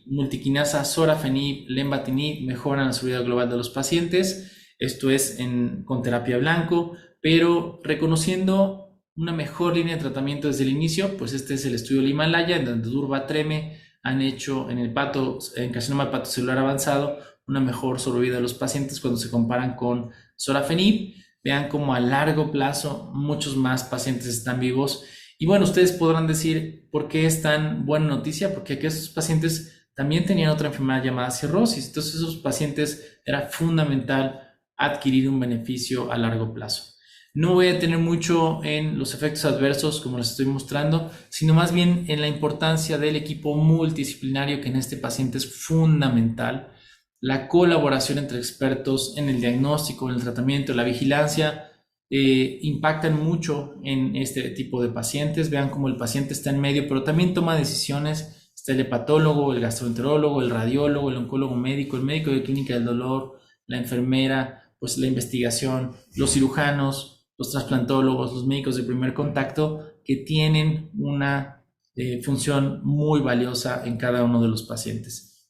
multiquinasa sorafenib, lenvatinib mejoran la sobrevida global de los pacientes. Esto es con terapia blanco, pero reconociendo una mejor línea de tratamiento desde el inicio, pues este es el estudio del Himalaya, en donde Durva-Treme han hecho en carcinoma hepatocelular avanzado una mejor sobrevida de los pacientes cuando se comparan con sorafenib. Vean cómo a largo plazo muchos más pacientes están vivos. Y bueno, ustedes podrán decir por qué es tan buena noticia, porque aquí esos pacientes también tenían otra enfermedad llamada cirrosis. Entonces, esos pacientes era fundamental adquirir un beneficio a largo plazo. No voy a tener mucho en los efectos adversos como les estoy mostrando, sino más bien en la importancia del equipo multidisciplinario que en este paciente es fundamental. La colaboración entre expertos en el diagnóstico, en el tratamiento, la vigilancia, impactan mucho en este tipo de pacientes. Vean cómo el paciente está en medio, pero también toma decisiones. Está el hepatólogo, el gastroenterólogo, el radiólogo, el oncólogo médico, el médico de clínica del dolor, la enfermera, pues la investigación, los cirujanos, los trasplantólogos, los médicos de primer contacto, que tienen una función muy valiosa en cada uno de los pacientes.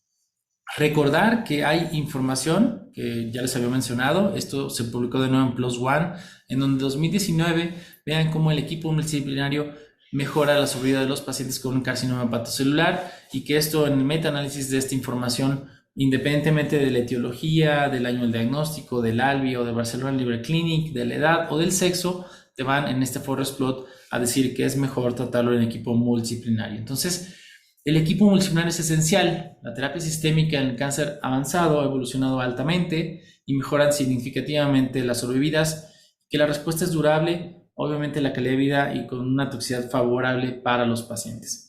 Recordar que hay información que ya les había mencionado, esto se publicó de nuevo en PLOS ONE, en donde en 2019 vean cómo el equipo multidisciplinario mejora la sobrevida de los pacientes con un carcinoma hepatocelular, y que esto en el metaanálisis de esta información, independientemente de la etiología, del año del diagnóstico, del ALBI o de Barcelona Liver Clinic, de la edad o del sexo, te van en este forest plot a decir que es mejor tratarlo en equipo multidisciplinario. Entonces, el equipo multidisciplinario es esencial. La terapia sistémica en el cáncer avanzado ha evolucionado altamente y mejoran significativamente las sobrevividas, que la respuesta es durable, obviamente la calidad de vida y con una toxicidad favorable para los pacientes.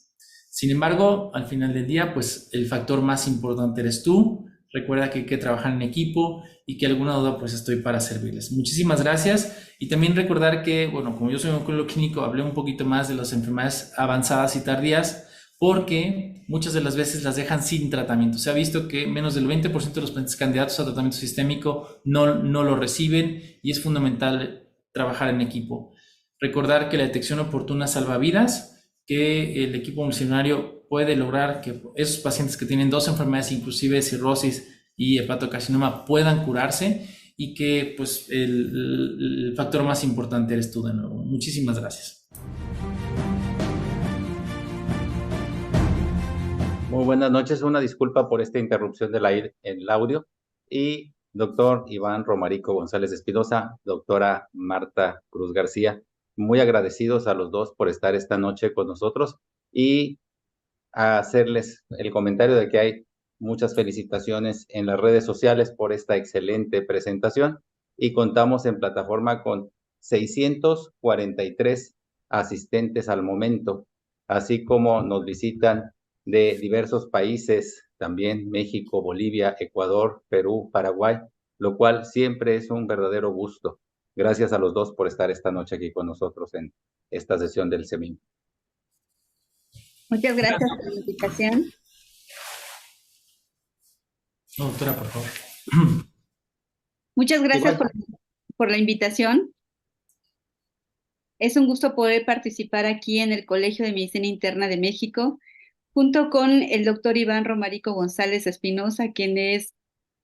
Sin embargo, al final del día, pues el factor más importante eres tú. Recuerda que hay que trabajar en equipo y que alguna duda, pues estoy para servirles. Muchísimas gracias. Y también recordar que, bueno, como yo soy oncólogo clínico, hablé un poquito más de las enfermedades avanzadas y tardías, porque muchas de las veces las dejan sin tratamiento. Se ha visto que menos del 20% de los pacientes candidatos a tratamiento sistémico no lo reciben, y es fundamental trabajar en equipo. Recordar que la detección oportuna salva vidas, que el equipo multidisciplinario puede lograr que esos pacientes que tienen 2 enfermedades, inclusive cirrosis y hepatocarcinoma, puedan curarse, y que pues el factor más importante eres tú de nuevo. Muchísimas gracias. Muy buenas noches, una disculpa por esta interrupción del audio. Y doctor Iván Romarico González Espinosa, doctora Marta Cruz García, muy agradecidos a los dos por estar esta noche con nosotros, y a hacerles el comentario de que hay muchas felicitaciones en las redes sociales por esta excelente presentación, y contamos en plataforma con 643 asistentes al momento, así como nos visitan de diversos países, también México, Bolivia, Ecuador, Perú, Paraguay, lo cual siempre es un verdadero gusto. Gracias a los dos por estar esta noche aquí con nosotros en esta sesión del seminario. Muchas gracias por la invitación. Doctora, por favor. Muchas gracias por la invitación. Es un gusto poder participar aquí en el Colegio de Medicina Interna de México, junto con el doctor Iván Romarico González Espinosa, quien es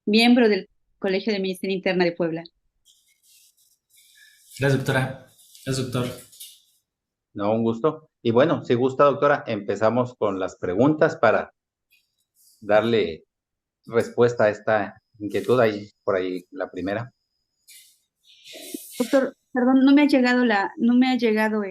miembro del Colegio de Medicina Interna de Puebla. Gracias, doctora. Gracias, doctor. No, un gusto. Y bueno, si gusta, doctora, empezamos con las preguntas para darle respuesta a esta inquietud. Ahí, por ahí, la primera. Doctor, perdón, no me ha llegado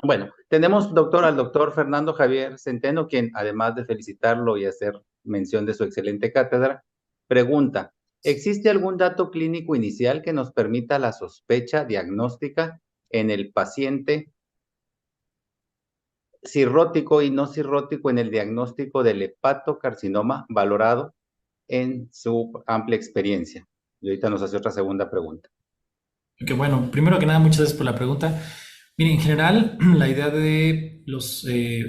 Bueno, tenemos, doctor, al doctor Fernando Javier Centeno, quien, además de felicitarlo y hacer mención de su excelente cátedra, pregunta, ¿existe algún dato clínico inicial que nos permita la sospecha diagnóstica en el paciente cirrótico y no cirrótico en el diagnóstico del hepatocarcinoma valorado en su amplia experiencia? Y ahorita nos hace otra segunda pregunta. Que bueno, primero que nada, muchas gracias por la pregunta. Miren, en general, la idea de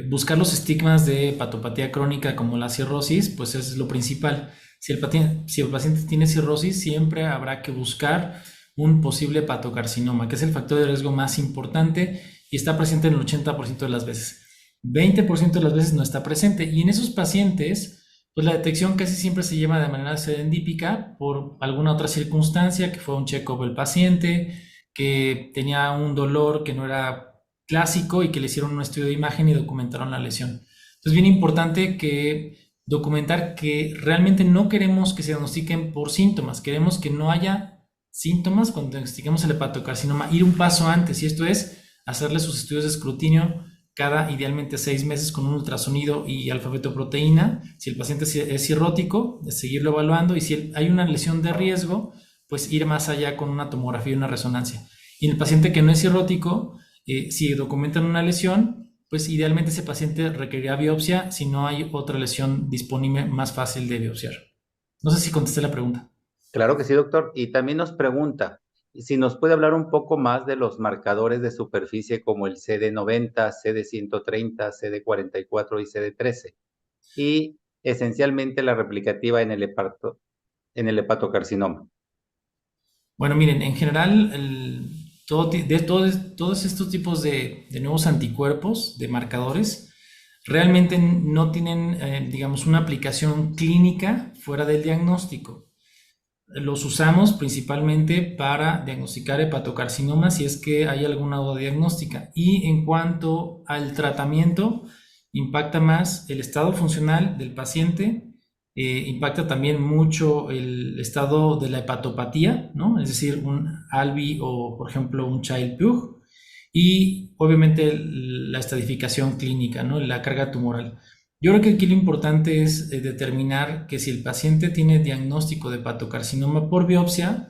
buscar los estigmas de hepatopatía crónica como la cirrosis, pues es lo principal. Si el paciente tiene cirrosis, siempre habrá que buscar un posible hepatocarcinoma, que es el factor de riesgo más importante y está presente en el 80% de las veces. 20% de las veces no está presente, y en esos pacientes pues la detección casi siempre se lleva de manera serendípica por alguna otra circunstancia, que fue un check-up del paciente, que tenía un dolor que no era clásico y que le hicieron un estudio de imagen y documentaron la lesión. Entonces, bien importante que documentar que realmente no queremos que se diagnostiquen por síntomas, queremos que no haya síntomas cuando diagnostiquemos el hepatocarcinoma, ir un paso antes, y esto es hacerle sus estudios de escrutinio cada idealmente 6 meses con un ultrasonido y alfa-fetoproteína. Si el paciente es cirrótico, seguirlo evaluando, y si hay una lesión de riesgo, pues ir más allá con una tomografía y una resonancia. Y en el paciente que no es cirrótico, si documentan una lesión, pues idealmente ese paciente requerirá biopsia si no hay otra lesión disponible más fácil de biopsiar. No sé si contesté la pregunta. Claro que sí, doctor. Y también nos pregunta si nos puede hablar un poco más de los marcadores de superficie como el CD90, CD130, CD44 y CD13. Y esencialmente la replicativa en el hepatocarcinoma. Bueno, miren, en general, todos estos tipos de nuevos anticuerpos, de marcadores, realmente no tienen, digamos, una aplicación clínica fuera del diagnóstico. Los usamos principalmente para diagnosticar hepatocarcinoma si es que hay alguna duda diagnóstica. Y en cuanto al tratamiento, impacta más el estado funcional del paciente, impacta también mucho el estado de la hepatopatía, ¿no? Es decir, un ALBI o, por ejemplo, un Child-Pugh, y obviamente la estadificación clínica, ¿no? La carga tumoral. Yo creo que aquí lo importante es determinar que si el paciente tiene diagnóstico de hepatocarcinoma por biopsia,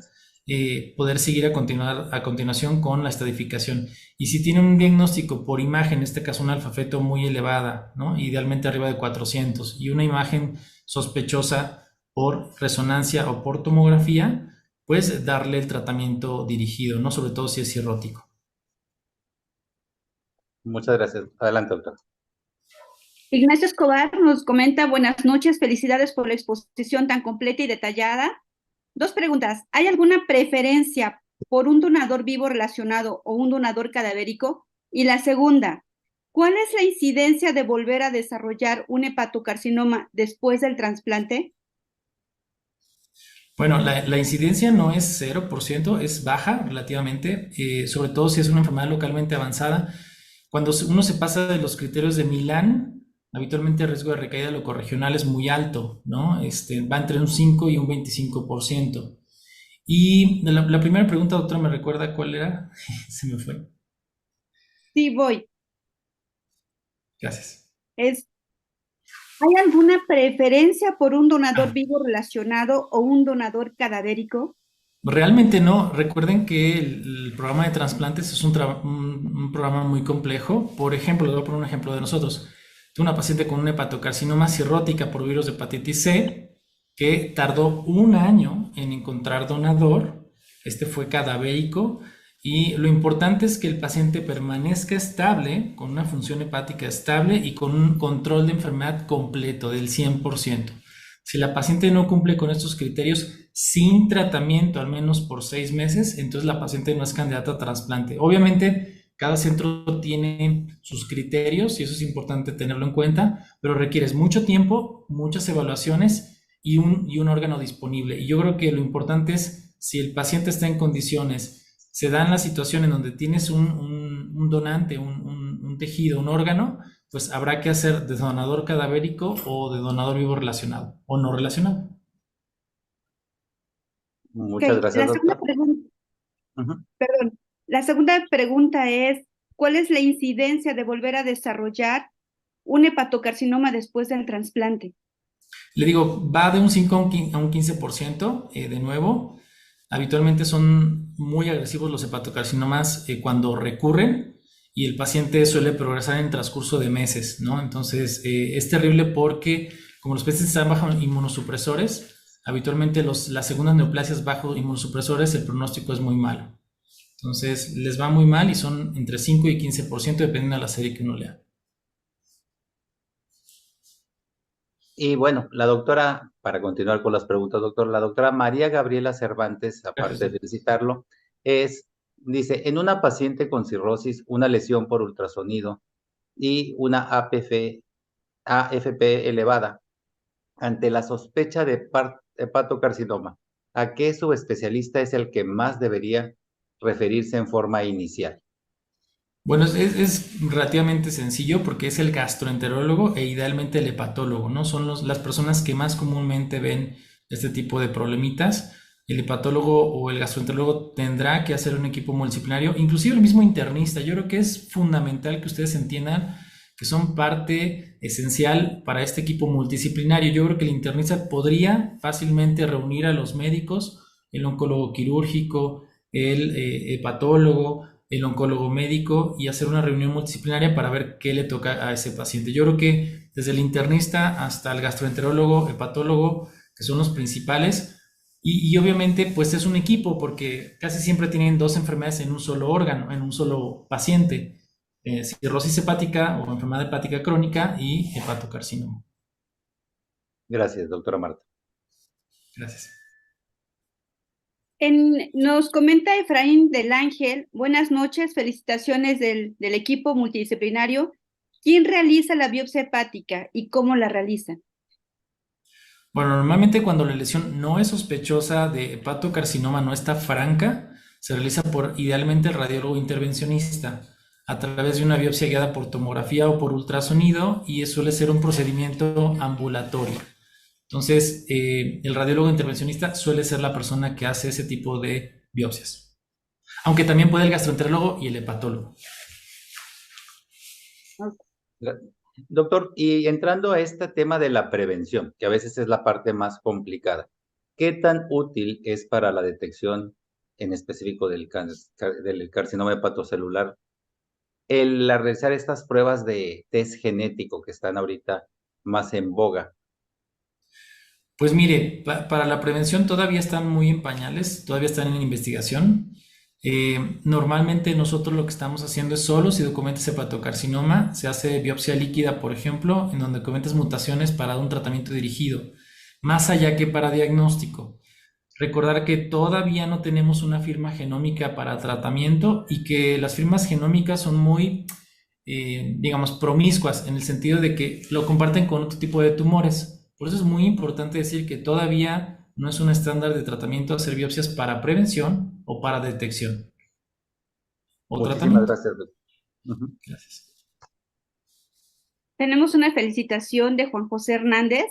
poder seguir a continuación con la estadificación. Y si tiene un diagnóstico por imagen, en este caso una alfa-feto muy elevada, ¿no? Idealmente arriba de 400, y una imagen sospechosa por resonancia o por tomografía, pues darle el tratamiento dirigido, ¿no? Sobre todo si es cirrótico. Muchas gracias. Adelante, doctor. Ignacio Escobar nos comenta, buenas noches, felicidades por la exposición tan completa y detallada. 2 preguntas. ¿Hay alguna preferencia por un donador vivo relacionado o un donador cadavérico? Y la segunda, ¿cuál es la incidencia de volver a desarrollar un hepatocarcinoma después del trasplante? Bueno, la incidencia no es 0%, es baja relativamente, sobre todo si es una enfermedad localmente avanzada. Cuando uno se pasa de los criterios de Milán, habitualmente el riesgo de recaída locorregional es muy alto, ¿no? Va entre un 5 y un 25%. Y la primera pregunta, doctora, ¿me recuerda cuál era? Se me fue. Sí, voy. Gracias. ¿Hay alguna preferencia por un donador vivo relacionado o un donador cadavérico? Realmente no. Recuerden que el programa de trasplantes es un programa muy complejo. Por ejemplo, les voy a poner un ejemplo de nosotros. Tengo una paciente con una hepatocarcinoma cirrótica por virus de hepatitis C que tardó 1 año en encontrar donador. Fue cadavérico, y lo importante es que el paciente permanezca estable, con una función hepática estable y con un control de enfermedad completo del 100%. Si la paciente no cumple con estos criterios, sin tratamiento, al menos por 6 meses, entonces la paciente no es candidata a trasplante. Obviamente, cada centro tiene sus criterios y eso es importante tenerlo en cuenta, pero requieres mucho tiempo, muchas evaluaciones y un órgano disponible. Y yo creo que lo importante es, si el paciente está en condiciones, se dan la situación en donde tienes un donante, un tejido, un órgano, pues habrá que hacer de donador cadavérico o de donador vivo relacionado o no relacionado. Muchas gracias, La segunda doctor. pregunta, Ujú. perdón, la segunda pregunta es, ¿cuál es la incidencia de volver a desarrollar un hepatocarcinoma después del trasplante? Le digo, va de un 5 a un 15%, de nuevo. Habitualmente son muy agresivos los hepatocarcinomas cuando recurren y el paciente suele progresar en el transcurso de meses, ¿no? Entonces, es terrible porque como los pacientes están bajo inmunosupresores, habitualmente las segundas neoplasias bajo inmunosupresores, el pronóstico es muy malo. Entonces, les va muy mal y son entre 5 y 15% dependiendo de la serie que uno lea. Y bueno, la doctora, para continuar con las preguntas, doctor, la doctora María Gabriela Cervantes, aparte de felicitarlo, dice, en una paciente con cirrosis, una lesión por ultrasonido y una AFP elevada, ante la sospecha de hepatocarcinoma, ¿a qué subespecialista es el que más debería referirse en forma inicial? Bueno, es relativamente sencillo porque es el gastroenterólogo e idealmente el hepatólogo, ¿no? Son las personas que más comúnmente ven este tipo de problemitas. El hepatólogo o el gastroenterólogo tendrá que hacer un equipo multidisciplinario, inclusive el mismo internista. Yo creo que es fundamental que ustedes entiendan que son parte esencial para este equipo multidisciplinario. Yo creo que el internista podría fácilmente reunir a los médicos, el oncólogo quirúrgico, el hepatólogo, el oncólogo médico y hacer una reunión multidisciplinaria para ver qué le toca a ese paciente. Yo creo que desde el internista hasta el gastroenterólogo, hepatólogo, que son los principales, y obviamente pues es un equipo porque casi siempre tienen dos enfermedades en un solo órgano, en un solo paciente, cirrosis hepática o enfermedad hepática crónica y hepatocarcinoma. Gracias, doctora Marta. Gracias. Nos comenta Efraín del Ángel, buenas noches, felicitaciones del equipo multidisciplinario. ¿Quién realiza la biopsia hepática y cómo la realiza? Bueno, normalmente cuando la lesión no es sospechosa de hepatocarcinoma, no está franca, se realiza por idealmente el radiólogo intervencionista a través de una biopsia guiada por tomografía o por ultrasonido y suele ser un procedimiento ambulatorio. Entonces, el radiólogo intervencionista suele ser la persona que hace ese tipo de biopsias. Aunque también puede el gastroenterólogo y el hepatólogo. Doctor, y entrando a este tema de la prevención, que a veces es la parte más complicada, ¿qué tan útil es para la detección en específico del carcinoma hepatocelular el realizar estas pruebas de test genético que están ahorita más en boga? Pues mire, para la prevención todavía están muy en pañales, todavía están en investigación. Normalmente nosotros lo que estamos haciendo es solo si documentas hepatocarcinoma, se hace biopsia líquida, por ejemplo, en donde documentas mutaciones para un tratamiento dirigido, más allá que para diagnóstico. Recordar que todavía no tenemos una firma genómica para tratamiento y que las firmas genómicas son muy, digamos, promiscuas en el sentido de que lo comparten con otro tipo de tumores. Por eso es muy importante decir que todavía no es un estándar de tratamiento hacer biopsias para prevención o para detección o Muchísimas tratamiento. gracias, doctor. Uh-huh. Gracias. Tenemos una felicitación de Juan José Hernández.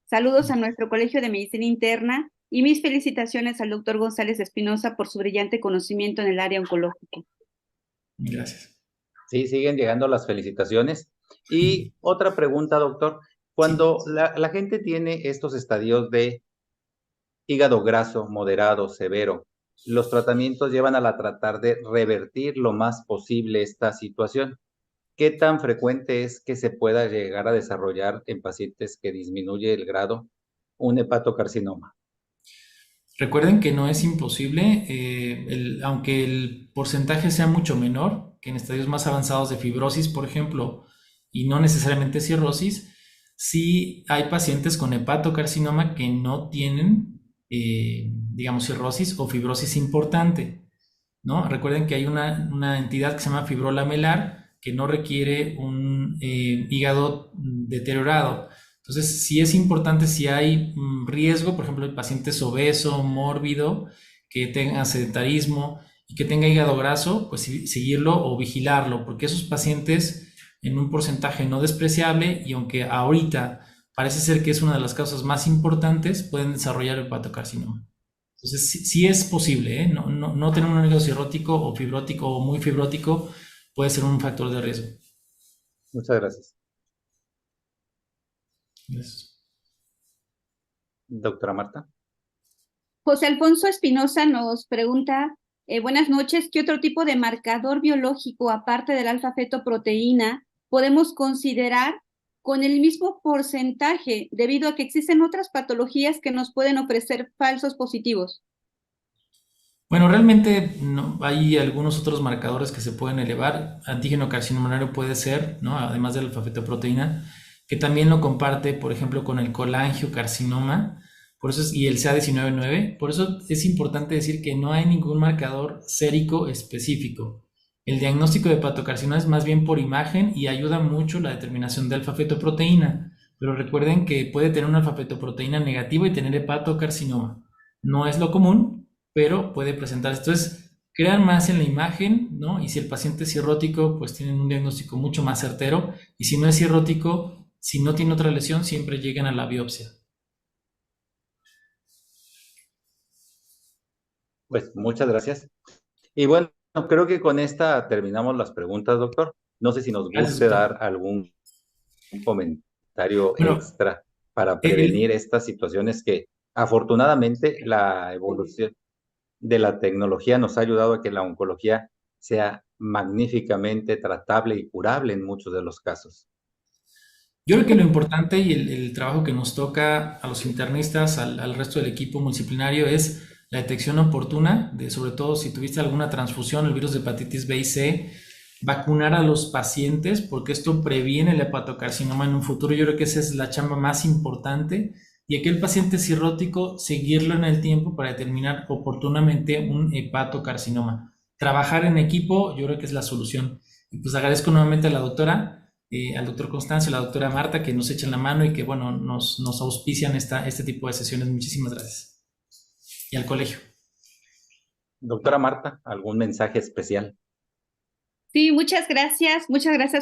Saludos a nuestro Colegio de Medicina Interna y mis felicitaciones al doctor González Espinosa por su brillante conocimiento en el área oncológica. Gracias. Sí, siguen llegando las felicitaciones. Y otra pregunta, doctor. Cuando la gente tiene estos estadios de hígado graso, moderado, severo, los tratamientos llevan a tratar de revertir lo más posible esta situación. ¿Qué tan frecuente es que se pueda llegar a desarrollar en pacientes que disminuye el grado un hepatocarcinoma? Recuerden que no es imposible, aunque el porcentaje sea mucho menor que en estadios más avanzados de fibrosis, por ejemplo, y no necesariamente cirrosis, sí hay pacientes con hepatocarcinoma que no tienen digamos, cirrosis o fibrosis importante, ¿no? Recuerden que hay una entidad que se llama fibrolamelar que no requiere un hígado deteriorado. Entonces, sí es importante si hay riesgo, por ejemplo, el paciente es obeso, mórbido, que tenga sedentarismo y que tenga hígado graso, pues seguirlo o vigilarlo, porque esos pacientes en un porcentaje no despreciable y aunque ahorita parece ser que es una de las causas más importantes, pueden desarrollar hepatocarcinoma. Entonces, sí es posible, ¿eh? No tener un hígado cirrótico o fibrótico o muy fibrótico puede ser un factor de riesgo. Muchas gracias. Gracias. Doctora Marta. José Alfonso Espinosa nos pregunta, buenas noches, ¿qué otro tipo de marcador biológico, aparte del alfa-fetoproteína, podemos considerar con el mismo porcentaje, debido a que existen otras patologías que nos pueden ofrecer falsos positivos? Bueno, realmente no, hay algunos otros marcadores que se pueden elevar. Antígeno carcinoma puede ser, ¿no? Además de la alfa-fetoproteína, que también lo comparte, por ejemplo, con el colangiocarcinoma, por eso y el CA19-9. Por eso es importante decir que no hay ningún marcador sérico específico. El diagnóstico de hepatocarcinoma es más bien por imagen y ayuda mucho la determinación de alfa-fetoproteína. Pero recuerden que puede tener una alfa-fetoproteína negativa y tener hepatocarcinoma. No es lo común, pero puede presentarse. Entonces, crean más en la imagen, ¿no? Y si el paciente es cirrótico, pues tienen un diagnóstico mucho más certero. Y si no es cirrótico, si no tiene otra lesión, siempre llegan a la biopsia. Pues muchas gracias. Y bueno, creo que con esta terminamos las preguntas, doctor. No sé si nos Gracias, guste doctor. dar algún comentario Bueno, extra para prevenir el, estas situaciones que afortunadamente la evolución de la tecnología nos ha ayudado a que la oncología sea magníficamente tratable y curable en muchos de los casos. yo creo que lo importante y el trabajo que nos toca a los internistas, al resto del equipo multidisciplinario, es la detección oportuna, de sobre todo si tuviste alguna transfusión, el virus de hepatitis B y C, vacunar a los pacientes, porque esto previene el hepatocarcinoma en un futuro. Yo creo que esa es la chamba más importante. Y aquel paciente cirrótico, seguirlo en el tiempo para determinar oportunamente un hepatocarcinoma. Trabajar en equipo, yo creo que es la solución. Y pues agradezco nuevamente a la doctora, al doctor Constancio, a la doctora Marta, que nos echan la mano y que, bueno, nos auspician este tipo de sesiones. Muchísimas gracias. Y al colegio. Doctora Marta, ¿algún mensaje especial? Sí, muchas gracias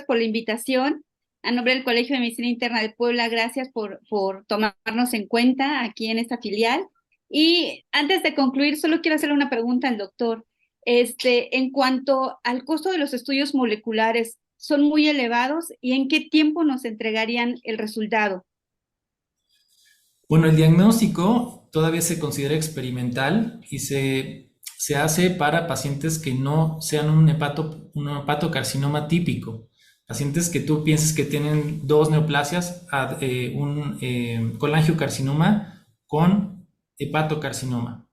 por la invitación. A nombre del Colegio de Medicina Interna de Puebla, gracias por tomarnos en cuenta aquí en esta filial. Y antes de concluir, solo quiero hacerle una pregunta al doctor. En cuanto al costo de los estudios moleculares, ¿son muy elevados y en qué tiempo nos entregarían el resultado? Bueno, el diagnóstico todavía se considera experimental y se hace para pacientes que no sean un hepatocarcinoma típico. Pacientes que tú pienses que tienen dos neoplasias, un colangiocarcinoma con hepatocarcinoma.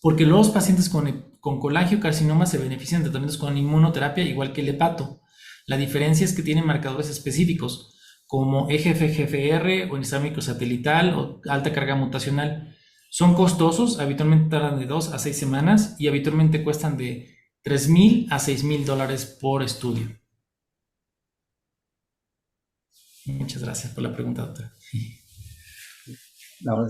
Porque los pacientes con colangiocarcinoma se benefician de tratamientos con inmunoterapia igual que el hepato. La diferencia es que tienen marcadores específicos como EGFR o histámico satelital o alta carga mutacional. Son costosos, habitualmente tardan de 2 a 6 semanas y habitualmente cuestan de $3,000 a $6,000 por estudio. Muchas gracias por la pregunta, doctora. No,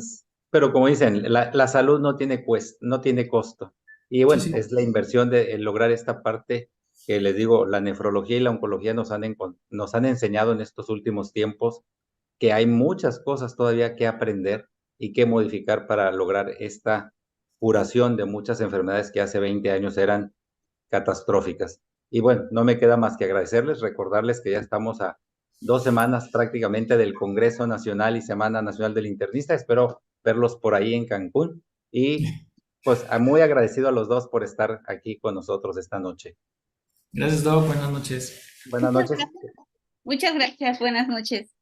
pero como dicen, la salud no tiene costo. Y Sí, bueno, sí. es la inversión de lograr esta parte que les digo, la nefrología y la oncología nos han enseñado en estos últimos tiempos que hay muchas cosas todavía que aprender y que modificar para lograr esta curación de muchas enfermedades que hace 20 años eran catastróficas. Y bueno, no me queda más que agradecerles, recordarles que ya estamos a 2 semanas prácticamente del Congreso Nacional y Semana Nacional del Internista. Espero verlos por ahí en Cancún y pues muy agradecido a los dos por estar aquí con nosotros esta noche. Gracias, Doc. Buenas noches. Buenas noches. Muchas gracias, buenas noches.